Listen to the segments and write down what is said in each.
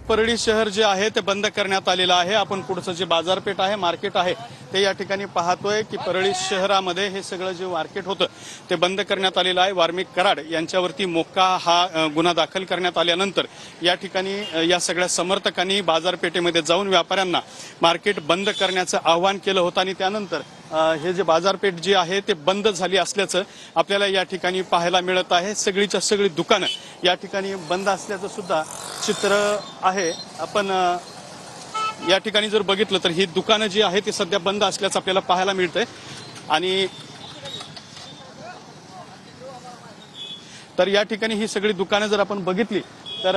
परळी शहर जे आहे ते बंद करण्यात आलेलं आहे। आपण पुढचं जे बाजारपेठ आहे, मार्केट आहे, ते या ठिकाणी पाहतोय की परळी शहरामध्ये हे सगळं जे मार्केट होतं ते बंद करण्यात आलेलं आहे। वाल्मिक कराड यांच्यावरती मोक्का हा गुन्हा दाखल करण्यात आल्यानंतर या ठिकाणी या सगळ्या समर्थकांनी बाजारपेठेमध्ये जाऊन व्यापाऱ्यांना मार्केट बंद करण्याचं आवाहन केलं होतं आणि त्यानंतर हे जे बाजारपेठ जी आहे ते बंद झाली असल्याचं आपल्याला या ठिकाणी पाहायला मिळत आहे। सगळीच्या सगळी दुकानं या ठिकाणी बंद असल्याचं सुद्धा चित्र आहे। आपण या ठिकाणी जर बघितलं तर ही दुकानं जी आहे ती सध्या बंद असल्याचं आपल्याला पाहायला मिळतंय। आणि तर या ठिकाणी ही सगळी दुकानं जर आपण बघितली तर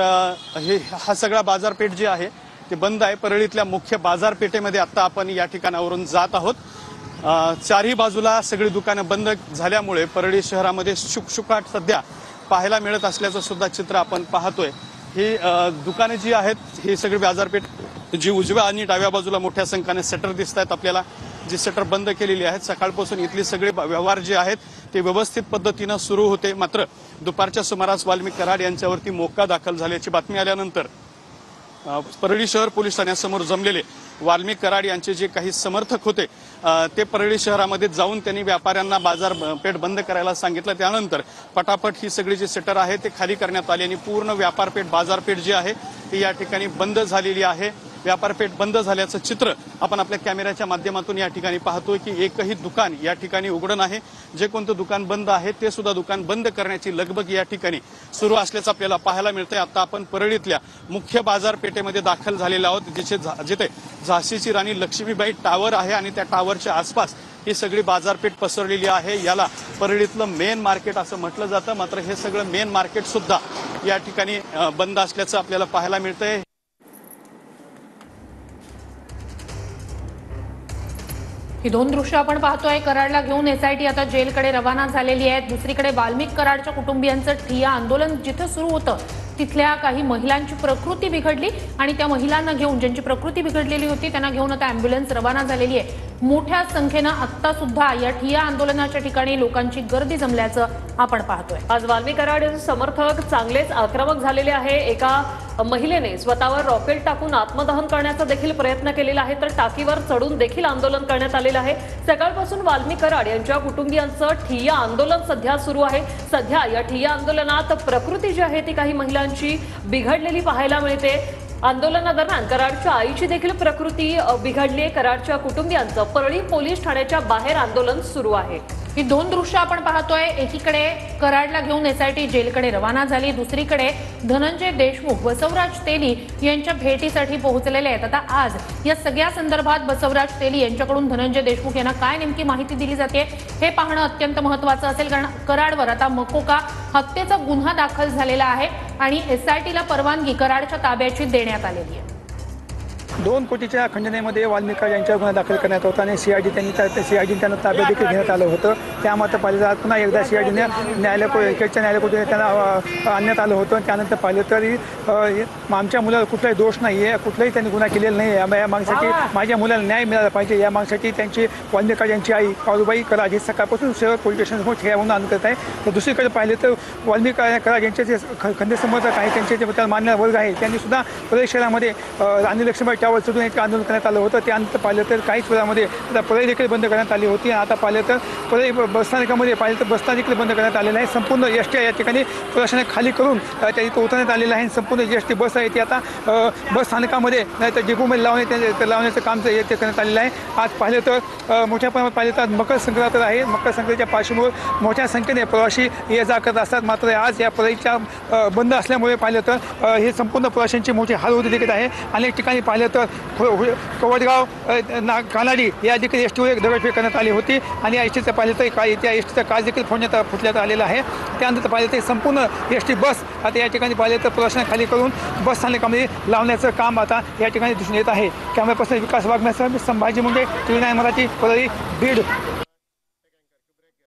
हा सगळा बाजारपेठ जी आहे ते बंद आहे। परळीतल्या मुख्य बाजारपेठेमध्ये आता आपण या ठिकाणावरून जात आहोत। चारही बाजूला सगळी दुकानं बंद झाल्यामुळे परळी शहरामध्ये शुकशुकाट सध्या पाहायला मिळत असल्याचं सुद्धा चित्र आपण पाहतोय। ही दुकानं जी आहेत ही सगळी बाजारपेठ जी उजव्या आणि डाव्या बाजूला मोठ्या संख्येने शटर दिसत आहेत आपल्याला, जी शटर बंद केलेली आहेत। सकाळपासून इथले सगळे व्यवहार जे आहेत ते व्यवस्थित पद्धतीनं सुरू होते। मात्र दुपारच्या सुमारास वाल्मिक कराड यांच्यावरती मोक्का दाखल झाल्याची बातमी आल्यानंतर परळी शहर पोलीस ठाण्यासमोर जमलेले वाल्मिक कराड यांचे जे काही समर्थक होते ते परळी शहरामध्ये जाऊन त्यांनी व्यापाऱ्यांना बाजारपेठ बंद करायला सांगितलं। त्यानंतर पटापट ही सगळी जी शटर आहे ते खाली करण्यात आली आणि पूर्ण व्यापारपेठ बाजारपेठ जी आहे ती या ठिकाणी बंद झालेली आहे। व्यापारपेठ बंद झाल्याचं चित्र आपण आपल्या कॅमेऱ्याच्या माध्यमातून या ठिकाणी पाहतोय की एकही दुकान या ठिकाणी उघडं नाही। जे कोणतं दुकान बंद आहे ते सुद्धा दुकान बंद करण्याची लगबग या ठिकाणी सुरू असल्याचं आपल्याला पाहायला मिळतंय। आता आपण परळीतल्या मुख्य बाजारपेठेमध्ये दाखल झालेलो आहोत, जिथे झाशीची राणी लक्ष्मीबाई टावर आहे आणि त्या टावरच्या आसपास ही सगळी बाजारपेठ पसरलेली आहे। याला परळीतलं मेन मार्केट असं म्हटलं जातं। मात्र हे सगळं मेन मार्केट सुद्धा या ठिकाणी बंद असल्याचं आपल्याला पाहायला मिळतंय। ही दोन दृश्य आपण पाहतोय। कराडला घेऊन एसआयटी आता जेलकडे रवाना झालेली आहे। दुसरीकडे वाल्मिक कराडच्या कुटुंबियांचं ठिय्या आंदोलन जिथे सुरू होतं तिथल्या काही महिलांची प्रकृती बिघडली आणि त्या महिलांना घेऊन, ज्यांची प्रकृती बिघडलेली होती त्यांना घेऊन आता अँब्युलन्स रवाना झालेली आहे। मोठ्या संख्येनं आता सुद्धा या ठिय्या आंदोलनाच्या ठिकाणी लोकांची गर्दी जमल्याचं आपण पाहतोय। आज वाल्मिक कराड समर्थक चांगलेच आक्रमक झालेले आहे। एका महिलेने स्वतःवर रॉकेट टाकून आत्मदहन करण्याचा देखील प्रयत्न केलेला आहे, तर टाकीवर चढून देखील आंदोलन करण्यात आलेलं आहे। सकाळपासून वाल्मिक कराड यांच्या कुटुंबियांचं ठिय्या आंदोलन सध्या सुरू आहे। सध्या या ठिय्या आंदोलनात प्रकृती जी आहे ती काही महिलांची बिघडलेली पाहायला मिळते। आंदोलनादरम्यान कराडच्या आईची देखील प्रकृती बिघडली आहे। कराडच्या कुटुंबियांचं परळी पोलीस ठाण्याच्या बाहेर आंदोलन सुरू आहे। ही दोन दृश्य आपण पाहतोय। एकीकडे कराडला घेऊन एसआयटी जेलकडे रवाना झाली, दुसरीकडे धनंजय देशमुख बसवराज तेली यांच्या भेटीसाठी पोहोचलेले आहेत। आता आज या सगळ्या संदर्भात बसवराज तेली यांच्याकडून धनंजय देशमुख यांना काय नेमकी माहिती दिली जाते हे पाहणं अत्यंत महत्त्वाचं असेल, कारण कराडवर आता मकोका हत्येचा गुन्हा दाखल झालेला आहे आणि एसआयटीला परवानगी कराडच्या ताब्याची देण्यात आलेली आहे। 2 कोटीच्या खंडनेमध्ये वाल्मिक कराड यांच्यावर गुन्हा दाखल करण्यात होता आणि सीआयडी त्यांना ताब्यात देखील घेण्यात आलं होतं। त्यामात्र पाहिलं पुन्हा एकदा सीआयडीने इकडच्या न्यायालयाकडे त्यांना आणण्यात आलं होतं। त्यानंतर पाहिलं तरी आमच्या मुलाला कुठलाही दोष नाही आहे, कुठलाही त्यांनी गुन्हा केलेला नाही आहे। या मागसाठी माझ्या मुलाला न्याय मिळाला पाहिजे, या मागसाठी त्यांची वाल्मिक कराड यांची आई पारुबाई कराड ही सकाळपासून शहर पोलीस स्टेशनसमोर ठिय्या म्हणून आंदोलन करत आहे। तर दुसरीकडे पाहिलं तर वाल्मिक कराड यांचे जे खंदेसमर्थक आहे, त्यांचे जे त्याला मानणारा वर्ग आहे, त्यांनी सुद्धा परळी शहरामध्ये राणी लक्ष्मीबाई टावर चढून एक आंदोलन करण्यात आलं होतं। त्यानंतर पाहिलं तर काहीच वेळामध्ये आता परळी देखील बंद करण्यात आली होती। आता पाहिलं तर परळी बसस्थानकामध्ये पाहिलं तर बसस्थानक देखील बंद करण्यात आलेलं आहे। संपूर्ण एसटी या ठिकाणी प्रशासनाने खाली करून त्या इथं उतरण्यात आलेलं आहे। संपूर्ण जी एसटी बस आहे ती आता बसस्थानकामध्ये नाही तर डेपोमध्ये लावण्याचं काम ते करण्यात आलेलं आहे। आज पाहिलं तर मोठ्या प्रमाणात पाहिलं तर मकर संक्रांत आहे। मकर संक्रांतीच्या पार्श्वभूमीवर मोठ्या संख्येने प्रवासी ये जा करत असतात। मात्र आज या परळीच्या बंद असल्यामुळे पाहिलं तर हे संपूर्ण प्रवाशांची मोठी हाल होती देखील आहे। अनेक ठिकाणी पाहिलं तर कवडगाव कानाडी या देखील एसटीवर एक दगडफेक करण्यात आली होती आणि या एसटीचं पाहिलं तर त्या एसटीचा काच देखील फुटण्यात आलेला आहे। त्यानंतर पाहिलं तर संपूर्ण एसटी बस आता या ठिकाणी पाहिलं तर प्रवाशांना खाली करून बस स्थानकामध्ये लावण्याचं काम आता या ठिकाणी दिसून येत आहे। कॅमेरा पर्सन विकास वाघमेसह संभाजी मुंडे, TV9 मराठी, परळी, बीड।